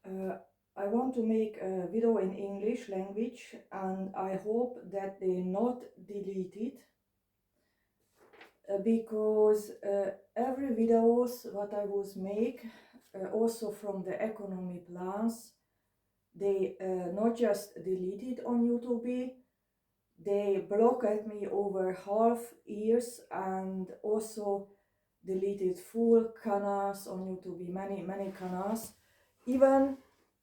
Uh, I want to make a video in English language, and I hope that they not delete it because every videos what I was make also from the economy plans, they not just delete it on YouTube, they blocked me over half years and also deleted full canals on YouTube, many canals, even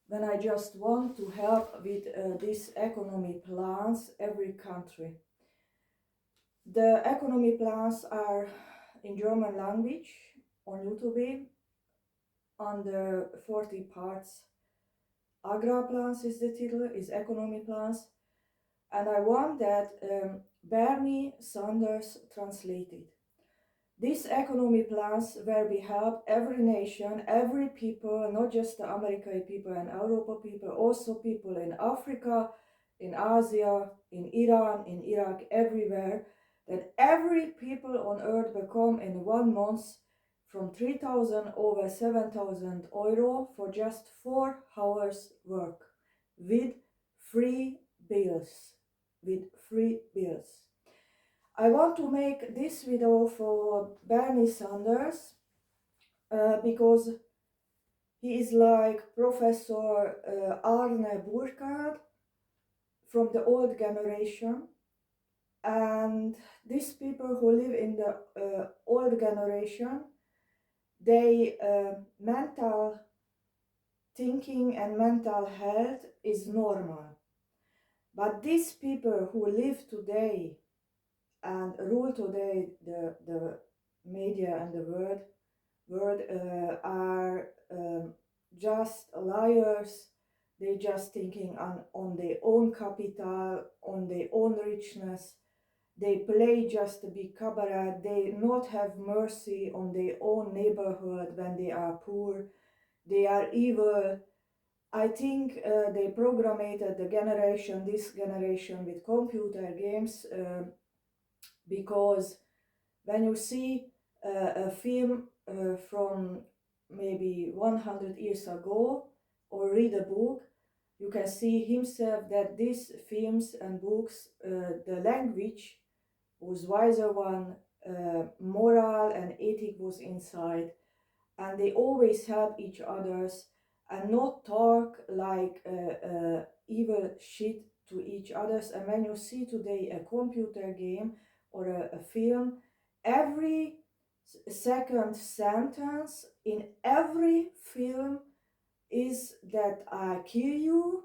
when I just want to help with these economy plans every country. The economy plans are in German language on YouTube under 40 parts. Agrarplans is the title, is economy plans, and I want that Bernie Sanders translated. These economy plans where we help every nation, every people, not just the American people and Europa people, also people in Africa, in Asia, in Iran, in Iraq, everywhere, that every people on earth become in 1 month from 3,000 over 7,000 euro for just 4 hours work with free bills, with free bills. I want to make this video for Bernie Sanders because he is like Professor Arne Burkhardt from the old generation, and these people who live in the old generation, they mental thinking and mental health is normal. But these people who live today and rule today the media and the world are just liars. They just thinking on their own capital, on their own richness. They play just to be cabaret. They not have mercy on their own neighborhood when they are poor. They are evil. I think they programmed this generation with computer games because when you see a film from maybe 100 years ago or read a book, you can see himself that these films and books, the language was wiser one, moral and ethic was inside, and they always help each others and not talk like evil shit to each others. And when you see today a computer game or a film, every second sentence in every film is that I kill you,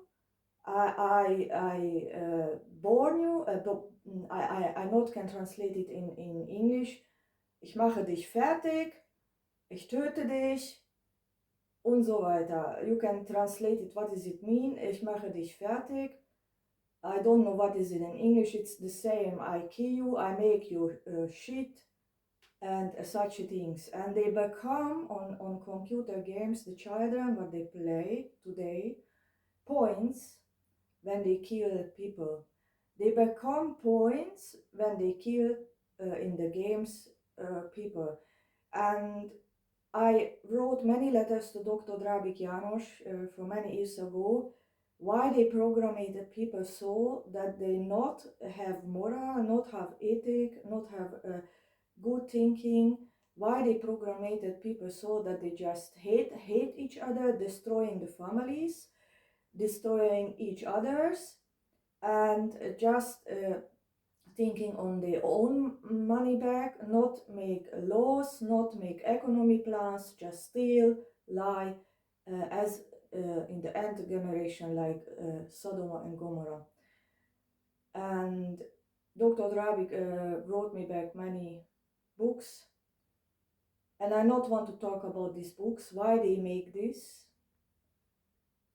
I born you, I not can translate it in English. Ich mache dich fertig, ich töte dich und so weiter. You can translate it, what does it mean? Ich mache dich fertig. I don't know what is it in English, it's the same. I kill you, I make you shit and such things. And they become on computer games, the children, what they play today, points when they kill people. They become points when they kill in the games people. And I wrote many letters to Dr. Drabik János for many years ago why they programmed people so that they not have moral, not have ethic, not have good thinking, why they programmed people so that they just hate each other, destroying the families, destroying each others, and just thinking on their own money back, not make laws, not make economy plans, just steal, lie, as in the end generation like Sodom and Gomorrah. And Dr. Drabik wrote me back many books, and I not want to talk about these books, why they make this,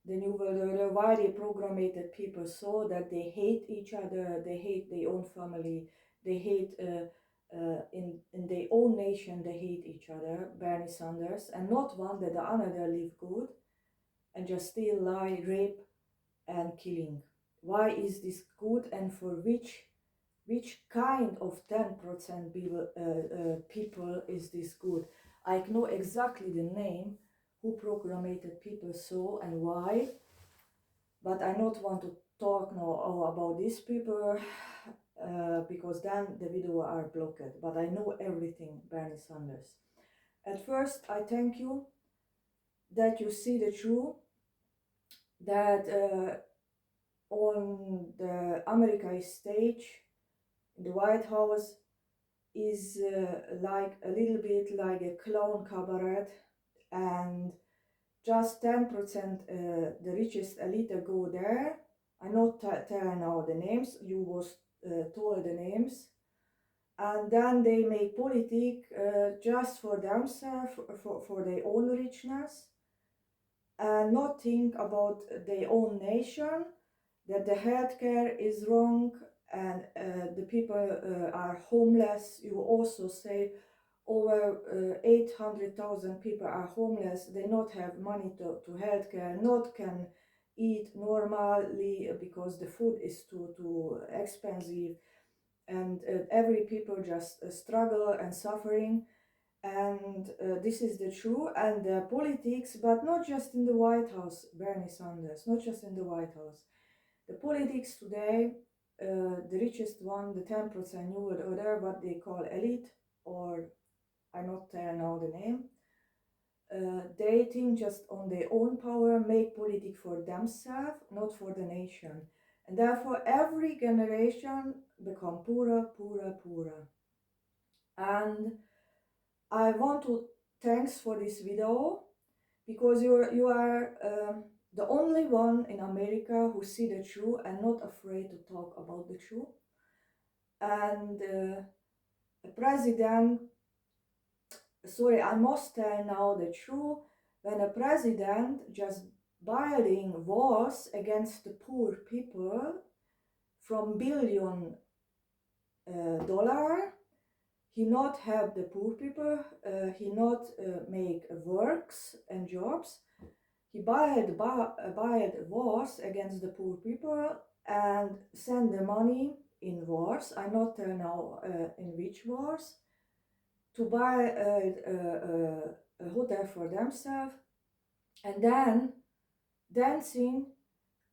the New World Order, why they programmed people so that they hate each other, they hate their own family, they hate in their own nation, they hate each other, Bernie Sanders, and not want that the another live good and just steal, lie, rape and killing. Why is this good, and for which kind of 10% people is this good? I know exactly the name who proclaimed people so and why. But I not want to talk now about these people because then the video are blocked. But I know everything, Bernie Sanders. At first, I thank you that you see the truth, that on the American stage, the White House is like a little bit like a clown cabaret, and just 10% the richest elite go there. I not tell now the names, you was told the names, and then they make politics just for themselves, for their own richness, and not think about their own nation, that the healthcare is wrong, and the people are homeless. You also say over 800,000 people are homeless. They not have money to healthcare, not can eat normally because the food is too expensive, and every people just struggle and suffering. And this is the truth. And politics, but not just in the White House, Bernie Sanders, not just in the White House. The politics today, the richest one, the 10%, you would order what they call elite, or I not tell now the name. They think just on their own power, make politics for themselves, not for the nation. And therefore, every generation become poorer, poorer, poorer. And I want to thanks for this video, because you are the only one in America who see the truth and not afraid to talk about the truth. And the president, sorry, I must tell now the truth, when a president just building wars against the poor people from billion dollar, he not help the poor people, he not make works and jobs. He build wars against the poor people and send the money in wars. I not tell now in which wars, to buy a hotel for themselves, and then dancing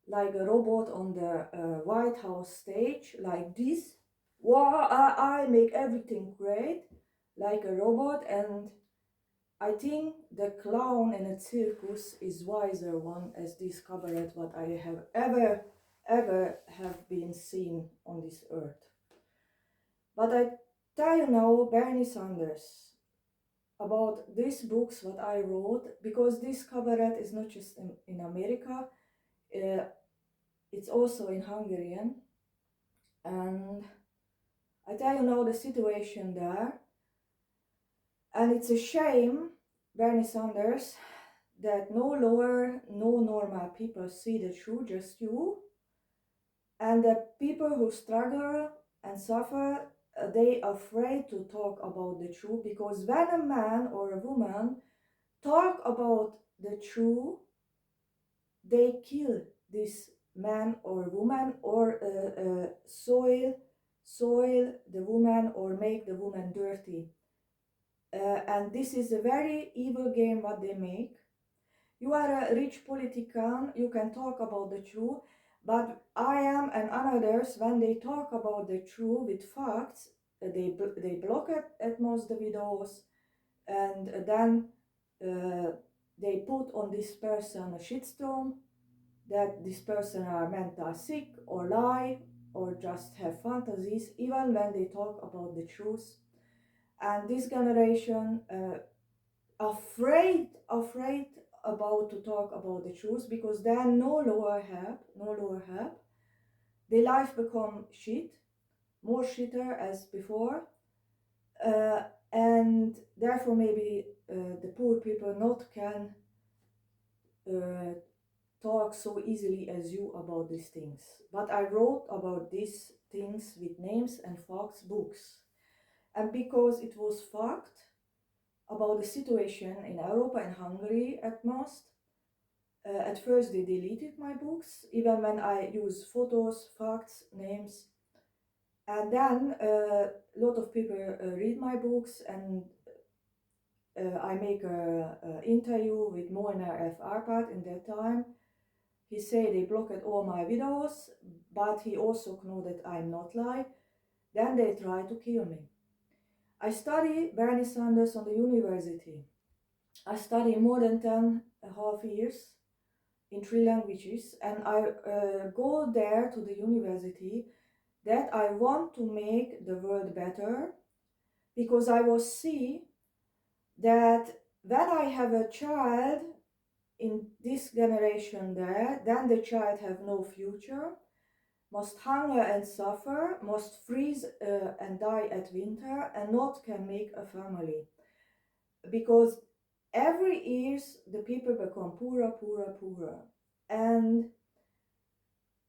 like a robot on the White House stage, like this. Wow, I make everything great, like a robot. And I think the clown in a circus is wiser one as this cabaret what I have ever have been seen on this earth. But I tell you now, Bernie Sanders, about these books what I wrote, because this cabaret is not just in America, it's also in Hungarian. And I tell you now the situation there. And it's a shame, Bernie Sanders, that no lower, no normal people see the truth, just you. And the people who struggle and suffer, they are afraid to talk about the truth, because when a man or a woman talk about the truth, they kill this man or woman, or soil the woman, or make the woman dirty. And this is a very evil game what they make. You are a rich politician, you can talk about the truth, but I am and others, when they talk about the truth with facts, they block it at most the videos, and then they put on this person a shitstorm, that this person are mental sick or lie or just have fantasies, even when they talk about the truth. And this generation afraid about to talk about the truth, because then no lower help. Their life become shit, more shitter as before, and therefore maybe the poor people not can talk so easily as you about these things. But I wrote about these things with names and facts books, and because it was fact about the situation in Europe and Hungary at most. At first they deleted my books, even when I use photos, facts, names. And then a lot of people read my books, and I make a interview with Molnar F. Arpad in that time. He say they blocked all my videos, but he also know that I'm not lie. Then they try to kill me. I study Bernie Sanders on the university. I study more than 10.5 years in 3 languages, and I go there to the university that I want to make the world better, because I will see that when I have a child in this generation there, then the child have no future, must hunger and suffer, must freeze and die at winter, and not can make a family. Because every years the people become poorer, poorer, poorer. And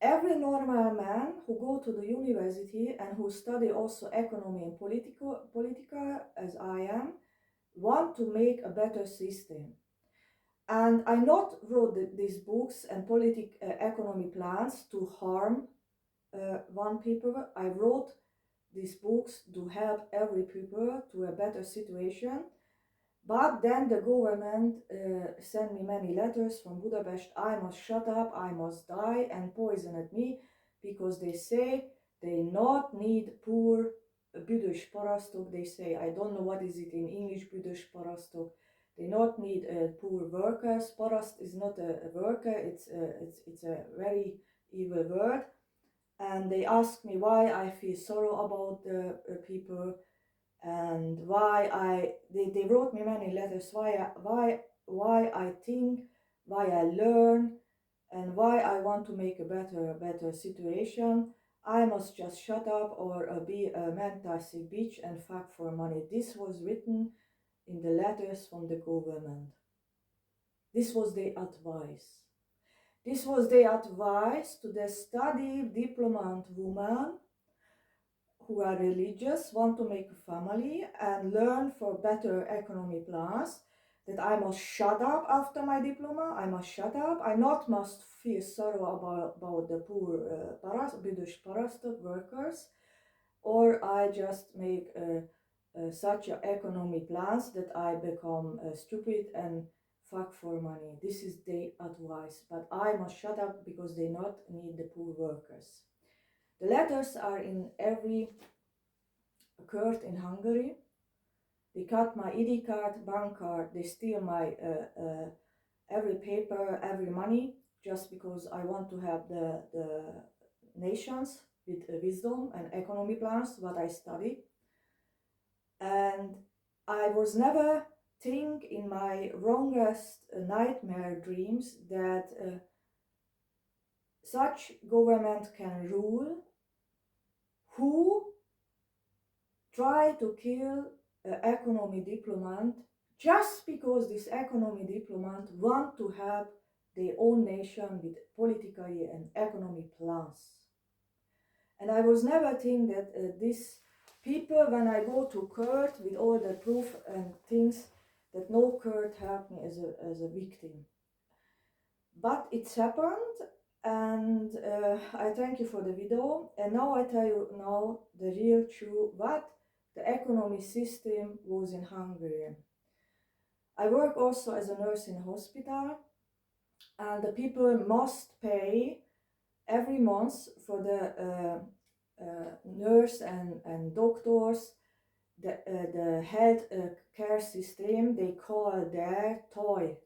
every normal man who go to the university and who study also economy and political, as I am, want to make a better system. And I not wrote these books and economy plans to harm one people. I wrote these books to help every people to a better situation. But then the government sent me many letters from Budapest. I must shut up, I must die, and poisoned me, because they say they not need poor büdös parasztok. They say, I don't know what is it in English, büdös parasztok. They not need poor workers. Paraszt is not a worker, it's a very evil word. And they asked me why I feel sorrow about the people, and why they wrote me many letters, why I think, why I learn, and why I want to make a better situation. I must just shut up or be a mental sick bitch and fuck for money. This was written in the letters from the government. This was the advice. This was the advice to the study diplomant woman who are religious, want to make a family and learn for better economy plans, that I must shut up after my diploma, I must shut up, I not must feel sorrow about the poor büdös parasztok workers, or I just make such economy plans that I become stupid and fuck for money. This is the advice, but I must shut up because they not need the poor workers. The letters are in every court in Hungary. They cut my ID card, bank card, they steal my every paper, every money, just because I want to have the nations with wisdom and economy plans, what I study. And I was never think in my wrongest nightmare dreams that such government can rule who try to kill an economy diplomat just because this economy diplomat want to help their own nation with political and economic plans. And I was never think that these people, when I go to court with all the proof and things, that no court helped me as a victim. But it's happened, and I thank you for the video. And now I tell you now the real truth, what the economic system was in Hungary. I work also as a nurse in a hospital, and the people must pay every month for the nurse and doctors, the health care system. They call their toy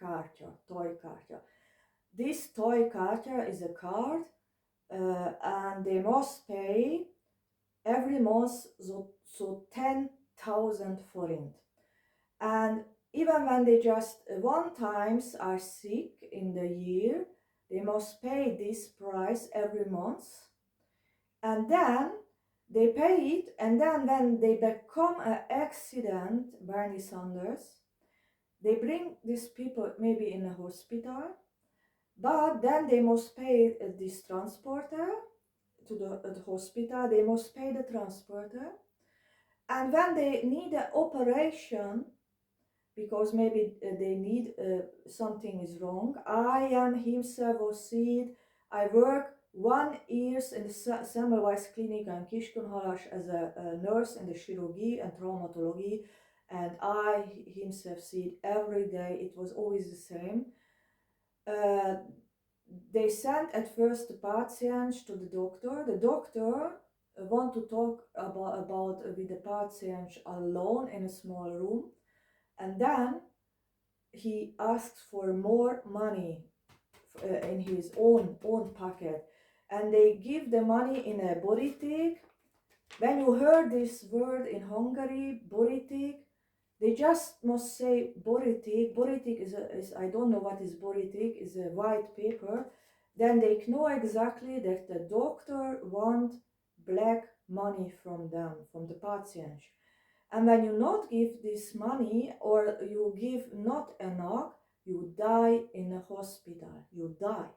kártya. This toy kártya is a card, and they must pay every month so 10,000 forint. And even when they just one times are sick in the year, they must pay this price every month. And then they pay it, and then when they become an accident, Bernie Sanders, they bring these people maybe in a hospital, but then they must pay this transporter to the hospital, they must pay the transporter. And when they need an operation, because maybe they need something is wrong, I am himself was seen. I work 1 year in the Semmelweis Clinic in Kiskunhalas as a nurse in the chirurgy and traumatology, and I himself see it every day. It was always the same. Uh, they sent at first the patients to the doctor. The doctor want to talk about with the patients alone in a small room, and then he asks for more money in his own pocket, and they give the money in a boríték. When you heard this word in Hungary, boríték, they just must say boríték. Boríték is I don't know what is boríték, is a white paper. Then they know exactly that the doctor want black money from them, from the patients. And when you not give this money, or you give not enough, you die in a hospital. You die.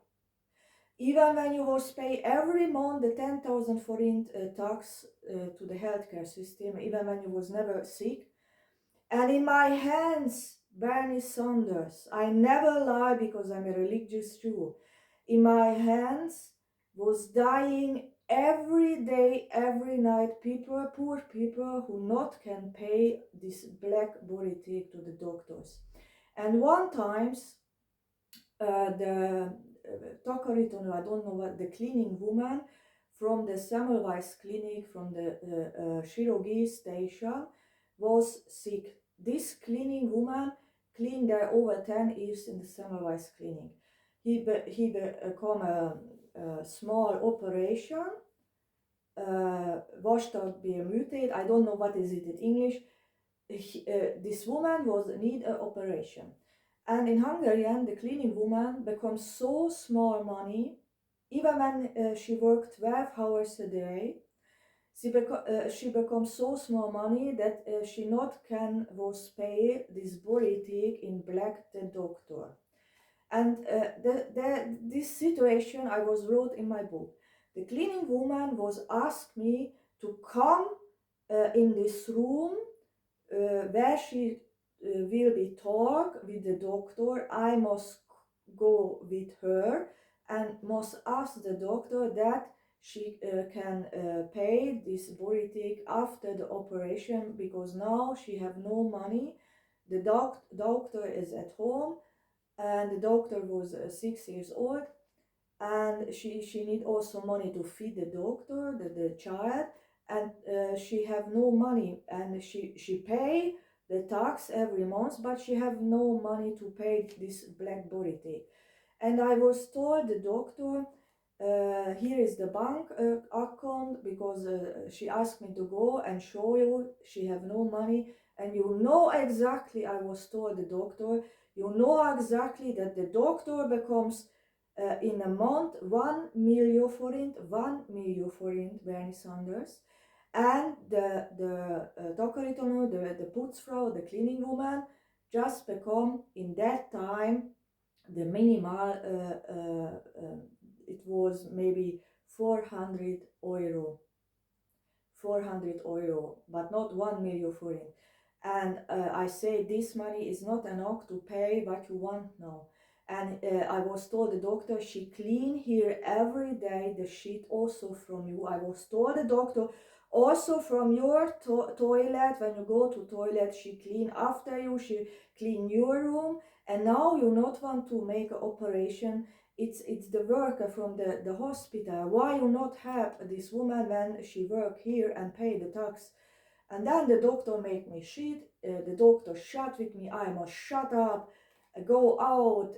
Even when you was pay every month the 10,000 forint tax to the healthcare system, even when you was never sick. And in my hands, Bernie Sanders, I never lie because I'm a religious Jew. In my hands was dying every day, every night, people, poor people who not can pay this black boríték to the doctors. And one times, the takarítónő, I don't know what, the cleaning woman from the Semmelweis clinic, from the Shirogi station, was sick. This cleaning woman cleaned there over 10 years in the Semmelweis clinic. He become a small operation, vastagbélműtét, I don't know what is it in English. This woman was need an operation. And in Hungarian, the cleaning woman becomes so small money, even when she worked 12 hours a day, she becomes so small money that she not can was pay this boríték in black the doctor. And this situation I was wrote in my book. The cleaning woman was asked me to come in this room where she will be talk with the doctor. I must go with her and must ask the doctor that she can pay this boríték after the operation, because now she have no money. The doctor is at home, and the doctor was 6 years old, and she need also money to feed the doctor, the child, and she have no money, and she pay the tax every month, but she have no money to pay this black boríték. And I was told the doctor, here is the bank account, because she asked me to go and show you she have no money, and you know exactly, I was told the doctor, you know exactly that the doctor becomes in a month 1 million forint, Bernie Sanders, and the takarítónő, the putzfrau, the cleaning woman, just become in that time the minimal, it was maybe 400 euro, but not 1 million forint. And I say this money is not enough to pay what you want now. And I was told the doctor, she clean here every day the sheet also from you. I was told the doctor, also from your toilet, when you go to toilet, she clean after you, she clean your room. And now you not want to make an operation. It's the worker from the hospital. Why you not help this woman when she work here and pay the tax? And then the doctor make me shit. The doctor shut with me. I must shut up, go out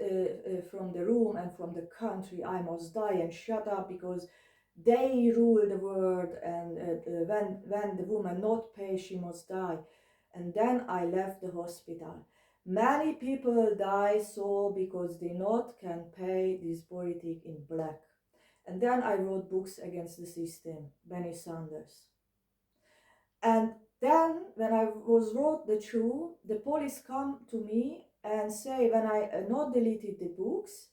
from the room and from the country. I must die and shut up, because they rule the world. And when the woman not pay, she must die. And then I left the hospital. Many people die so because they not can pay this boríték in black. And then I wrote books against the system, Bernie Sanders. And then when I was wrote the truth, the police come to me and say, when I not deleted the books,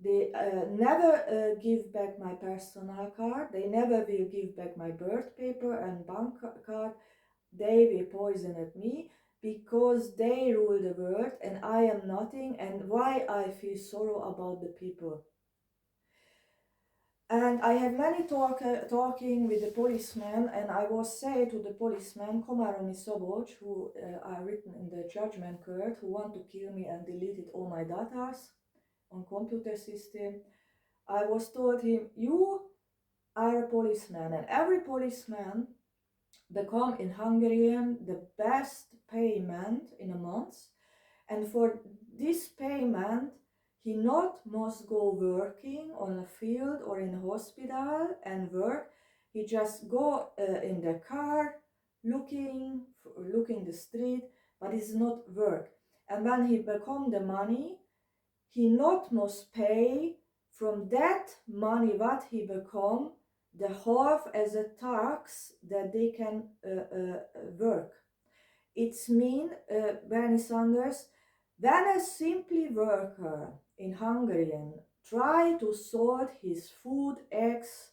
they never give back my personal card, they never will give back my birth paper and bank card, they will poison at me, because they rule the world and I am nothing. And why I feel sorrow about the people. And I have many talking with the policeman, and I was say to the policeman, Komaromi Soboc, who are written in the judgment court, who want to kill me and deleted all my data on computer system. I was told him, you are a policeman, and every policeman become in Hungarian the best payment in a month, and for this payment he not must go working on a field or in a hospital and work. He just go in the car looking the street, but it's not work. And when he become the money, he not must pay from that money what he become the half as a tax that they can work. It's mean, Bernie Sanders, when a simply worker in Hungarian try to sort his food, eggs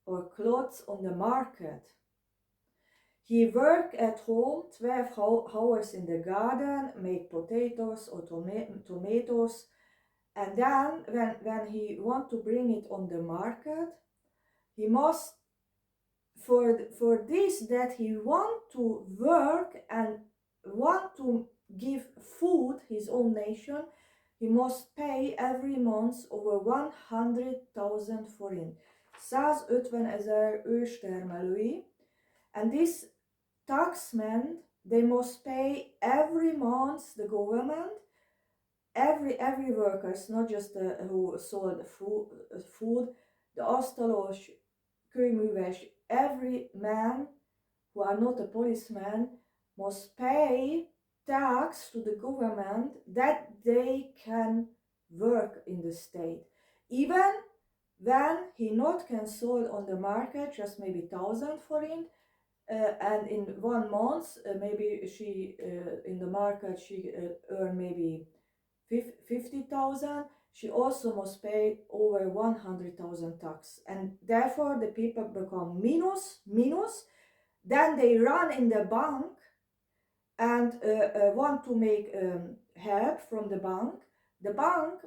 or clothes on the market, he work at home 12 hours in the garden, make potatoes or tomatoes, and then when he want to bring it on the market, he must, for this that he want to work and want to give food his own nation, he must pay every month over 100,000 forint, 150,000 őstermelői, and this taxmen, they must pay every month the government, every workers, not just who sold food, the asztalos, kőműves, every man who are not a policeman must pay tax to the government that they can work in the state. Even when he not can sold on the market just maybe 1,000 forint, and in 1 month maybe she in the market she earn maybe 50,000, she also must pay over 100,000 tax, and therefore the people become minus. Then they run in the bank and want to make help from the bank. The bank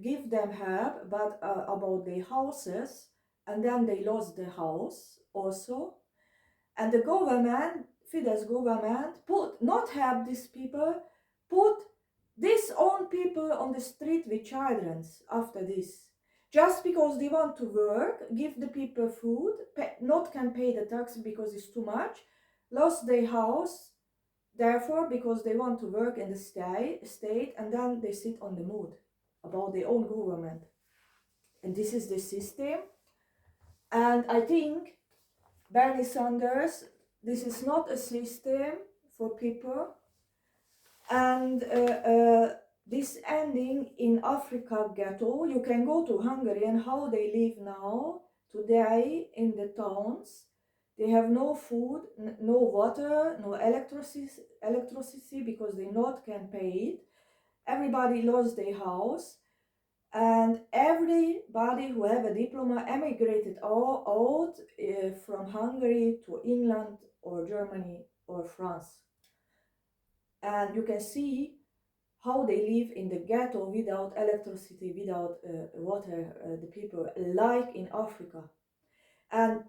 give them help, but about their houses, and then they lost the house also. And the government, Fidesz government, put not help these people, put these own people on the street with children after this. Just because they want to work, give the people food, not can pay the tax because it's too much, lost their house, therefore because they want to work in the state, and then they sit on the mood about their own government. And this is the system. And I think Bernie Sanders, this is not a system for people. And this ending in Africa ghetto, you can go to Hungary and how they live now, today in the towns. They have no food, no water, no electricity because they not can pay it. Everybody lost their house. And everybody who have a diploma emigrated out from Hungary to England or Germany or France. And you can see how they live in the ghetto without electricity, without water, the people, like in Africa. And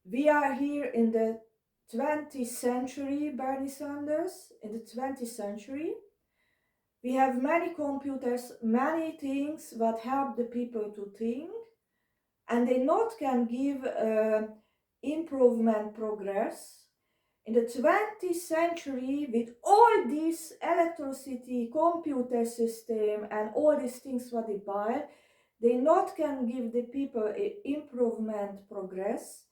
we are here in the 20th century, Bernie Sanders, in the 20th century. We have many computers, many things that help the people to think, and they not can give improvement progress. In the 20th century, with all this electricity, computer system, and all these things what they buy, they not can give the people a improvement progress,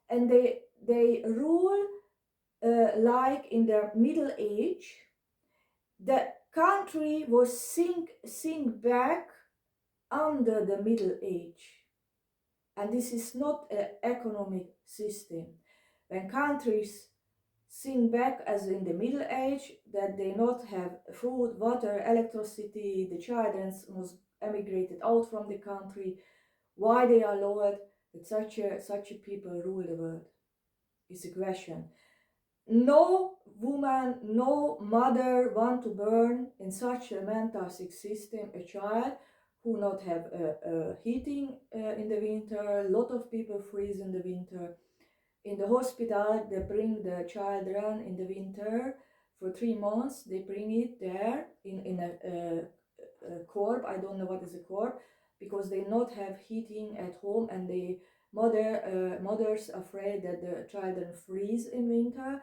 and they rule like in the Middle Age. The country was sink back under the Middle Age, and this is not an economic system. When countries sink back as in the Middle Age, that they not have food, water, electricity, the children must emigrated out from the country, why they are lowered, that such a people rule the world, is a question. No woman, no mother want to burn in such a mental sick system a child who not have heating in the winter. A lot of people freeze in the winter. In the hospital, they bring the children in the winter for 3 months. They bring it there in a corp. I don't know what is a corp, because they not have heating at home, and the mothers afraid that the children freeze in winter,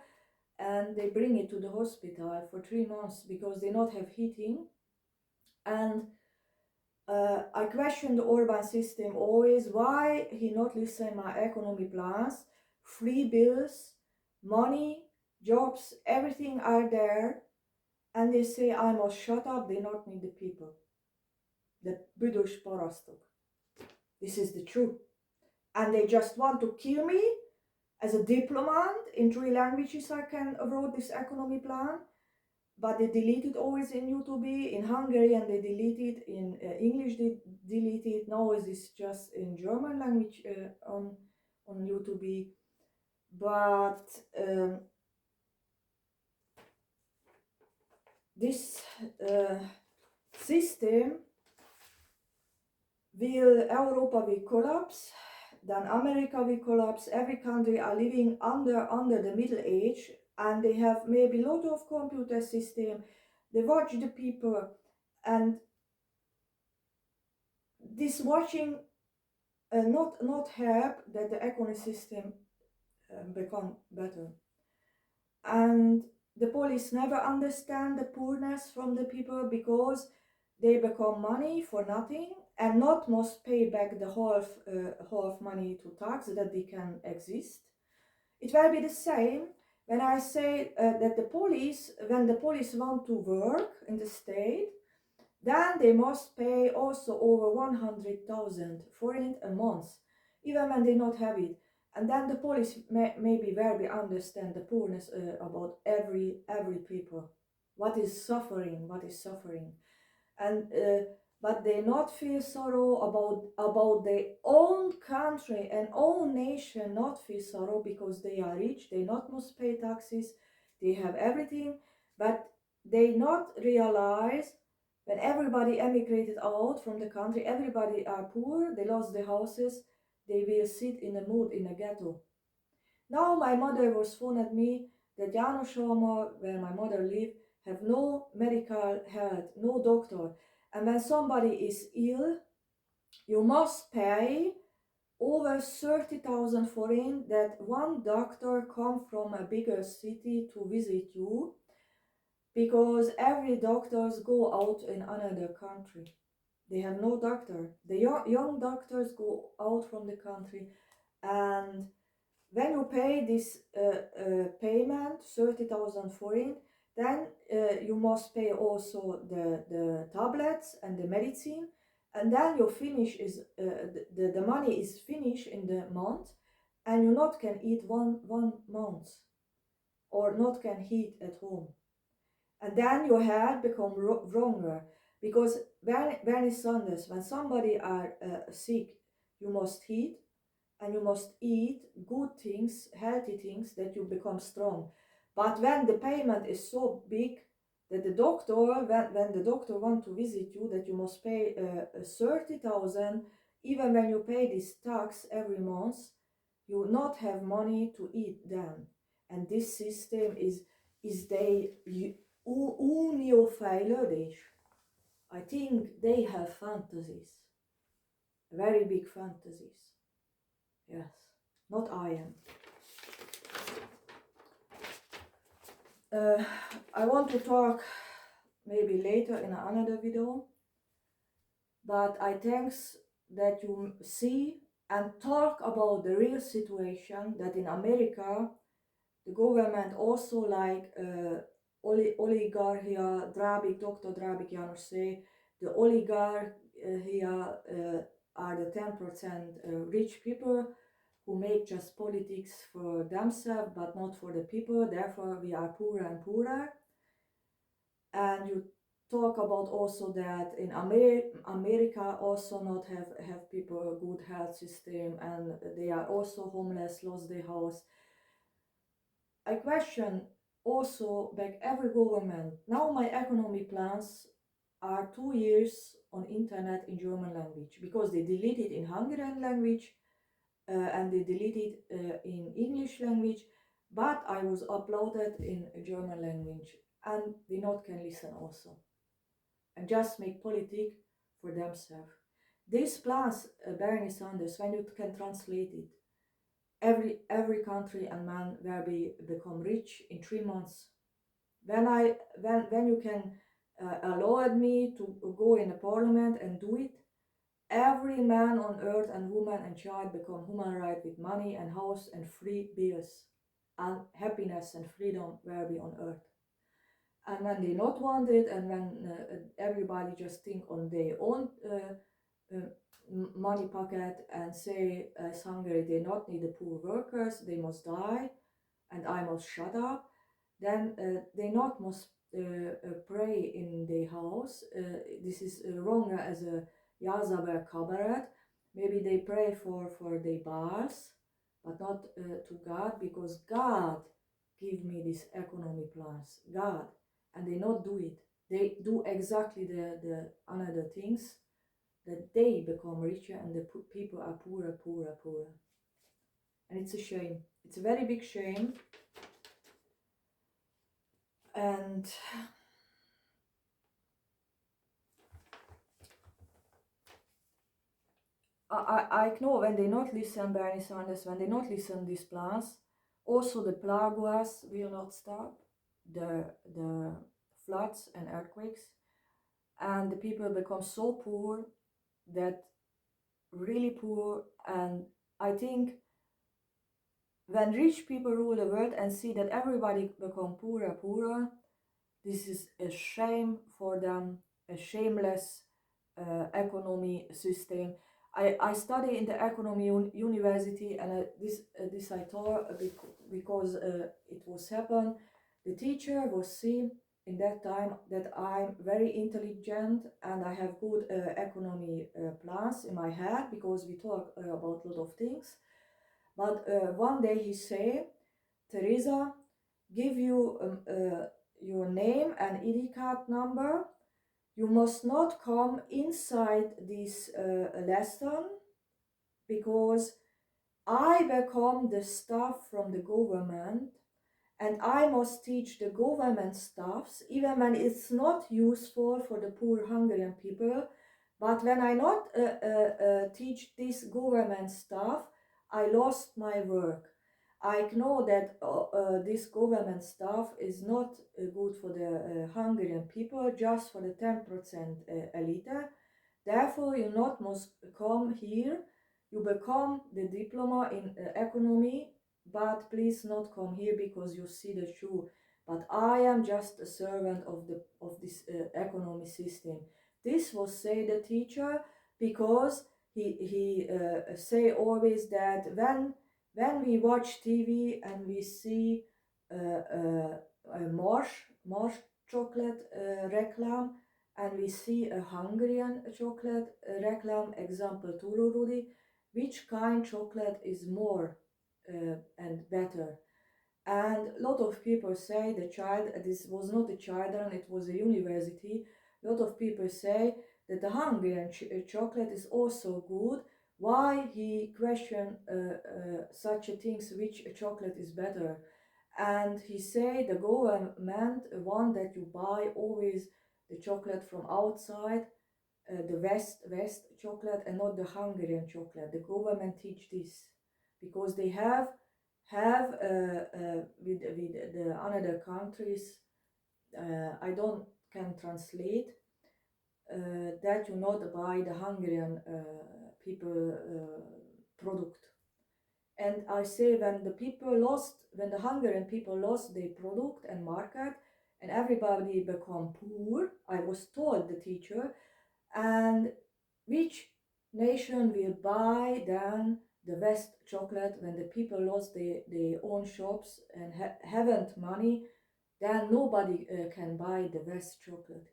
and they bring it to the hospital for 3 months because they not have heating. And I question the Orban system always, why he not listen my economy plans, free bills, money, jobs, everything are there, and they say I must shut up, they not need the people. The büdös parasztok. This is the truth. And they just want to kill me as a diplomat. In 3 languages I can wrote this economy plan, but they delete it always in YouTube, in Hungarian they delete it, in English they delete it, now it's just in German language on YouTube. But this system Europa will collapse, then America will collapse, every country are living under the middle age, and they have maybe a lot of computer system, they watch the people, and this watching not help that the ecosystem become better. And the police never understand the poorness from the people, because they become money for nothing, and not must pay back the half money to tax that they can exist. It will be the same when I say that when the police want to work in the state, then they must pay also over 100,000 forint a month, even when they not have it. And then the police maybe very understand the poorness about every people. What is suffering? And but they not feel sorrow about their own country and own nation. Not feel sorrow because they are rich. They not must pay taxes. They have everything, but they not realize when everybody emigrated out from the country, everybody are poor, they lost their houses, they will sit in a mood in a ghetto. Now my mother was phoned at me that Jánosalma, where my mother lived, have no medical health, no doctor. And when somebody is ill, you must pay over 30,000 forint that one doctor come from a bigger city to visit you, because every doctors go out in another country. They have no doctor. The young doctors go out from the country, and when you pay this payment, 30,000 forint, then you must pay also the tablets and the medicine, and then your finish is the money is finished in the month, and you not can eat one month, or not can heat at home. And then your health become wronger, because when it's Sundays, when somebody are sick, you must eat, and you must eat good things, healthy things, that you become strong. But when the payment is so big that the doctor, when the doctor want to visit you, that you must pay 30,000, even when you pay this tax every month, you not have money to eat then. And this system is they unio fejlődés. I think they have fantasies, very big fantasies. Yes, not I am. I want to talk maybe later in another video, but I thanks that you see and talk about the real situation, that in America the government also like oligarchia, Dr. Drábik János say, the oligarchia are the 10% rich people who make just politics for themselves but not for the people, therefore we are poorer and poorer. And you talk about also that in America also not have people a good health system, and they are also homeless, lost their house. I question also back every government. Now my economy plans are 2 years on internet in German language, because they deleted in Hungarian language and they deleted in English language, but I was uploaded in German language, and they not can listen also and just make politic for themselves. This plans, Bernie Sanders, when you can translate it, every country and man will become rich in 3 months. When you can allow me to go in the parliament and do it, every man on earth and woman and child become human right with money and house and free bills, and happiness and freedom will be on earth. And when they not want it, and when everybody just think on their own money pocket and say, as Hungary, they not need the poor workers, they must die, and I must shut up, then they not must pray in their house. This is wrong as a Yazabel cabaret. Maybe they pray for their bars, but not to God, because God give me this economy plans. God, and they not do it. They do exactly the another things, that they become richer and the people are poorer, poorer, poorer. And it's a shame. It's a very big shame. And I know when they not listen Bernie Sanders, when they not listen these plans, also the plaguas will not stop, the floods and earthquakes, and the people become so poor, that really poor. And I think when rich people rule the world and see that everybody become poorer, poorer, this is a shame for them, a shameless economy system. I study in the economy university, and this I taught because it was happen. The teacher was see in that time that I'm very intelligent and I have good economy plans in my head, because we talk about a lot of things. But one day he say, Theresa, give you your name and ID card number. You must not come inside this lesson, because I become the staff from the government, and I must teach the government staffs, even when it's not useful for the poor Hungarian people. But when I not teach this government staff, I lost my work. I know that this government staff is not good for the Hungarian people, just for the 10% elite. Therefore, you not must come here. You become the diploma in economy, but please not come here because you see the shoe. But I am just a servant of this economy system. This was say the teacher, because he say always that when we watch TV and we see a Marsh chocolate reclam, and we see a Hungarian chocolate reclam, example Tururudi, which kind chocolate is more and better. And a lot of people say the child, this was not a children, it was a university. A lot of people say that the Hungarian chocolate is also good. Why he question such a things, which chocolate is better? And he say the government want that you buy always the chocolate from outside, the West chocolate, and not the Hungarian chocolate. The government teach this because they have with the another countries. I don't can translate that you not buy the Hungarian people product. And I say when the Hungarian people lost their product and market, and everybody become poor, I was told the teacher, and which nation will buy then the West chocolate when the people lost their own shops and haven't money, then nobody can buy the West chocolate.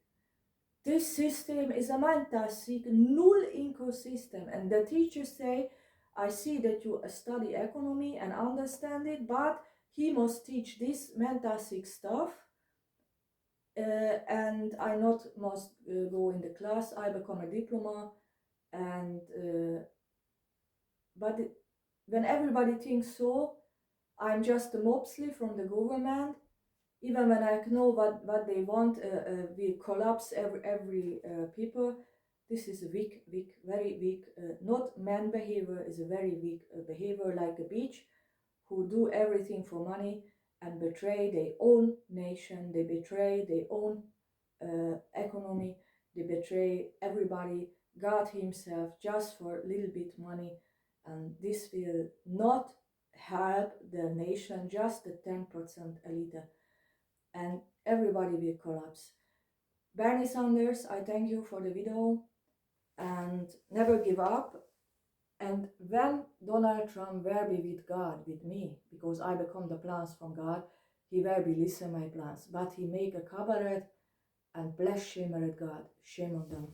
This system is a fantastic null income system, and the teachers say, I see that you study economy and understand it, but he must teach this fantastic stuff and I not must go in the class. I become a diploma, and but when everybody thinks so, I'm just a mobsly from the government. Even when I know what they want, we collapse every people. This is weak, very weak. Not man behavior is a very weak behavior, like a beach, who do everything for money and betray their own nation. They betray their own economy. They betray everybody, God Himself, just for a little bit money, and this will not help the nation. Just the 10% elite, and everybody will collapse. Bernie Sanders, I thank you for the video, and never give up. And when Donald Trump will be with God, with me, because I become the plans from God, he will be listen my plans. But he make a cabaret and bless shame at God. Shame on them.